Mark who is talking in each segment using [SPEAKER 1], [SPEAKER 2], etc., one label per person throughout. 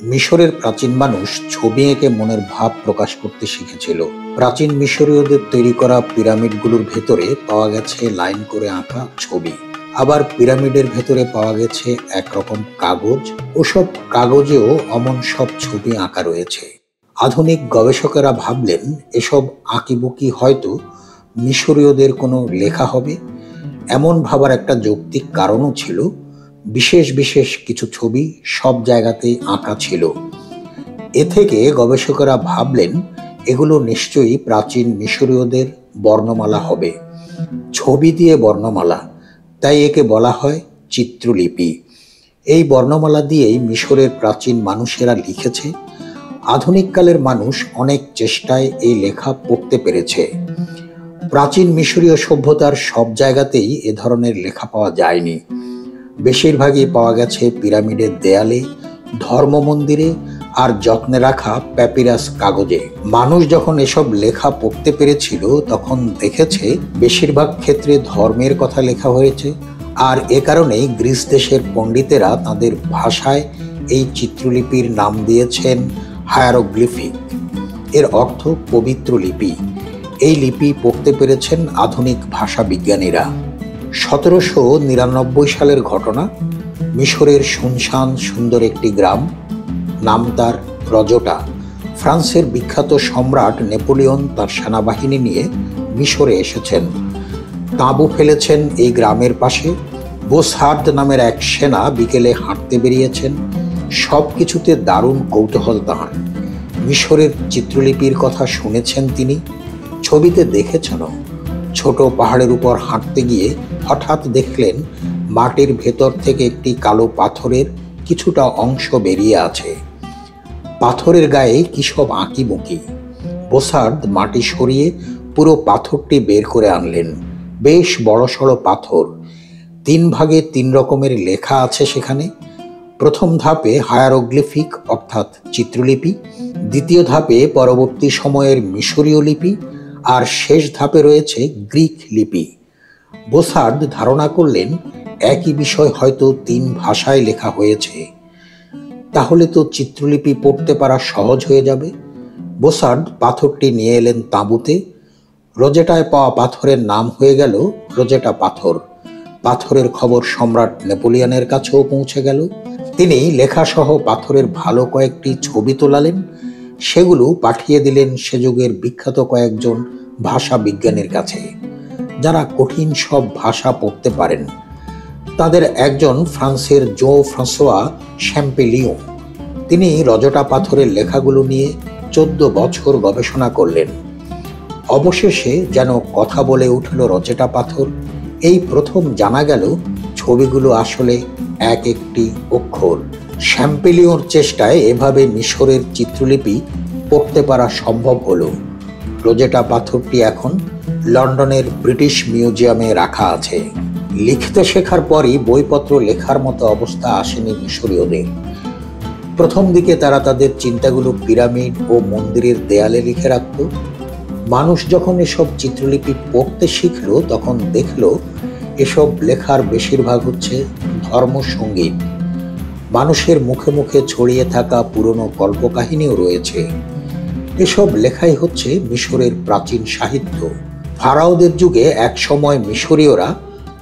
[SPEAKER 1] মিশরের প্রাচীন মানুষ ছবি এঁকে মনের ভাব প্রকাশ করতে শিখেছিল। প্রাচীন মিশরীয়দের তৈরি করা পিরামিডগুলোর ভেতরে পাওয়া গেছে লাইন করে আঁকা ছবি। আবার পিরামিডের ভেতরে পাওয়া গেছে একরকম কাগজ, ওসব কাগজেও অমন সব ছবি আঁকা রয়েছে। আধুনিক গবেষকেরা ভাবলেন এসব আঁকিবুকি হয়তো মিশরীয়দের কোনো লেখা হবে। এমন ভাবার একটা যৌক্তিক কারণও ছিল, বিশেষ বিশেষ কিছু ছবি সব জায়গাতেই আঁকা ছিল। এ থেকে গবেষকেরা ভাবলেন এগুলো নিশ্চয়ই প্রাচীন মিশরীয়দের বর্ণমালা হবে। ছবি দিয়ে বর্ণমালা, তাই একে বলা হয় চিত্রলিপি। এই বর্ণমালা দিয়েই মিশরের প্রাচীন মানুষেরা লিখেছে। আধুনিককালের মানুষ অনেক চেষ্টায় এই লেখা পড়তে পেরেছে। প্রাচীন মিশরীয় সভ্যতার সব জায়গাতেই এ ধরনের লেখা পাওয়া যায়নি। বেশিরভাগই পাওয়া গেছে পিরামিডের দেয়ালে, ধর্ম মন্দিরে আর যত্নে রাখা প্যাপিরাস কাগজে। মানুষ যখন এসব লেখা পড়তে পেরেছিল তখন দেখেছে বেশিরভাগ ক্ষেত্রে ধর্মের কথা লেখা হয়েছে। আর এ কারণেই গ্রিস দেশের পণ্ডিতেরা তাদের ভাষায় এই চিত্রলিপির নাম দিয়েছেন হায়ারোগ্লিফিক। এর অর্থ পবিত্র লিপি। এই লিপি পড়তে পেরেছেন আধুনিক ভাষা বিজ্ঞানীরা। 1799 সালের ঘটনা। মিশরের শুনশান সুন্দর একটি গ্রাম, নাম তার রজটা। ফ্রান্সের বিখ্যাত সম্রাট নেপোলিয়ন তার সেনাবাহিনী নিয়ে মিশরে এসেছেন। তাঁবু ফেলেছেন এই গ্রামের পাশে। বোসহার্ড নামের এক সেনা বিকেলে হাঁটতে বেরিয়েছেন। সব কিছুতে দারুণ কৌতূহল তাঁর। মিশরের চিত্রলিপির কথা শুনেছেন তিনি, ছবিতে দেখেছেন। ছোট পাহাড়ের উপর হাঁটতে গিয়ে হঠাৎ দেখলেন মাটির ভেতর থেকে একটি কালো পাথরের কিছুটা অংশ বেরিয়ে আছে। পাথরের গায়ে কি সব আঁকিবুকি। বোসার্ড মাটি সরিয়ে পুরো পাথরটি বের করে আনলেন। বেশ বড়সড় পাথর। 3 ভাগে 3 রকমের লেখা আছে সেখানে। প্রথম ধাপে হায়ারোগ্লিফিক অর্থাৎ চিত্রলিপি, দ্বিতীয় ধাপে পরবর্তী সময়ের মিশরীয় লিপি, আর শেষ ধাপে রয়েছে গ্রিক লিপি। বোসার্ড ধারণা করলেন একই বিষয় হয়তো 3 ভাষায় লেখা হয়েছে। তাহলে তো চিত্রলিপি পড়তে পারা সহজ হয়ে যাবে। বোসার্ড পাথরটি নিয়ে এলেন তাঁবুতে। রোজেটায় পাওয়া পাথরের নাম হয়ে গেল রোজেটা পাথর। পাথরের খবর সম্রাট নেপোলিয়নের কাছেও পৌঁছে গেল। তিনি লেখাসহ পাথরের ভালো কয়েকটি ছবি তোলালেন। সেগুলো পাঠিয়ে দিলেন সে যুগের বিখ্যাত কয়েকজন ভাষা বিজ্ঞানীর কাছে, যারা কঠিন সব ভাষা পড়তে পারেন। তাদের একজন ফ্রান্সের জো ফ্রাঁসোয়া শ্যাম্পেলিয়ঁ। তিনি রজটা পাথরের লেখাগুলো নিয়ে 14 বছর গবেষণা করলেন। অবশেষে যেন কথা বলে উঠল রজটা পাথর। এই প্রথম জানা গেল ছবিগুলো আসলে এক একটি অক্ষর। শ্যাম্পেলিয়ঁর চেষ্টায় এভাবে মিশরের চিত্রলিপি পড়তে পারা সম্ভব হলো। রোজেটা পাথরটি এখন লন্ডনের ব্রিটিশ মিউজিয়ামে রাখা আছে। লিখতে শেখার পরই বইপত্র লেখার মতো অবস্থা আসেনি মিশরীয়দের। প্রথম দিকে তারা তাদের চিন্তাগুলো পিরামিড ও মন্দিরের দেয়ালে লিখে রাখত। মানুষ যখন এসব চিত্রলিপি পড়তে শিখল তখন দেখল এসব লেখার বেশিরভাগ হচ্ছে ধর্মসঙ্গীত। মানুষের মুখে মুখে ছড়িয়ে থাকা পুরনো কল্পকাহিনীও রয়েছে। এসব লেখাই হচ্ছে মিশরের প্রাচীন সাহিত্য। ফারাওদের যুগে এক সময় মিশরীয়রা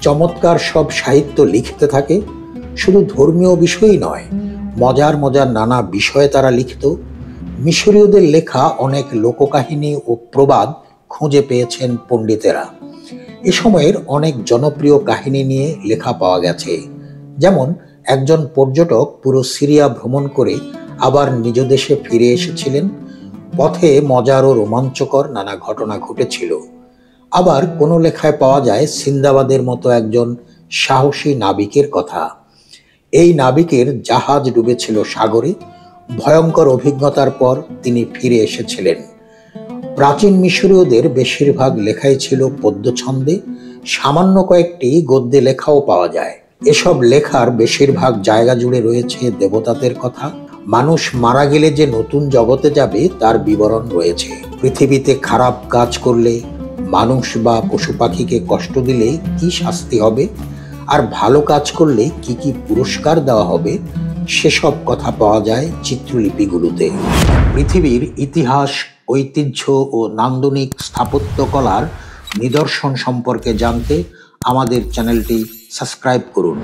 [SPEAKER 1] চমৎকার সব সাহিত্য লিখতে থাকে। শুধু ধর্মীয় বিষয়ই নয়, মজার মজার নানা বিষয়ে তারা লিখত। মিশরীয়দের লেখা অনেক লোককাহিনী ও প্রবাদ খুঁজে পেয়েছেন পণ্ডিতেরা। এ সময়ের অনেক জনপ্রিয় কাহিনী নিয়ে লেখা পাওয়া গেছে। যেমন একজন পর্যটক পুরো সিরিয়া ভ্রমণ করে আবার নিজ দেশে ফিরে এসেছিলেন। পথে মজার ও রোমাঞ্চকর নানা ঘটনা ঘটেছিল। আবার কোনো লেখায় পাওয়া যায় সিন্দাবাদের মতো একজন সাহসী নাবিকের কথা। এই নাবিকের জাহাজ ডুবেছিল সাগরে। ভয়ঙ্কর অভিজ্ঞতার পর তিনি ফিরে এসেছিলেন। প্রাচীন মিশরীয়দের বেশিরভাগ লেখাই ছিল পদ্যছন্দে। সামান্য কয়েকটি গদ্যে লেখাও পাওয়া যায়। এসব লেখার বেশিরভাগ জায়গা জুড়ে রয়েছে দেবতাদের কথা। মানুষ মারা গেলে যে নতুন জগতে যাবে তার বিবরণ রয়েছে। পৃথিবীতে খারাপ কাজ করলে, মানুষ বা পশু পাখিকে কষ্ট দিলে কি শাস্তি হবে, আর ভালো কাজ করলে কি কি পুরস্কার দেওয়া হবে সেসব কথা পাওয়া যায় চিত্রলিপিগুলোতে। পৃথিবীর ইতিহাস, ঐতিহ্য ও নান্দনিক স্থাপত্যকলার নিদর্শন সম্পর্কে জানতে আমাদের চ্যানেলটি সাবস্ক্রাইব করুন।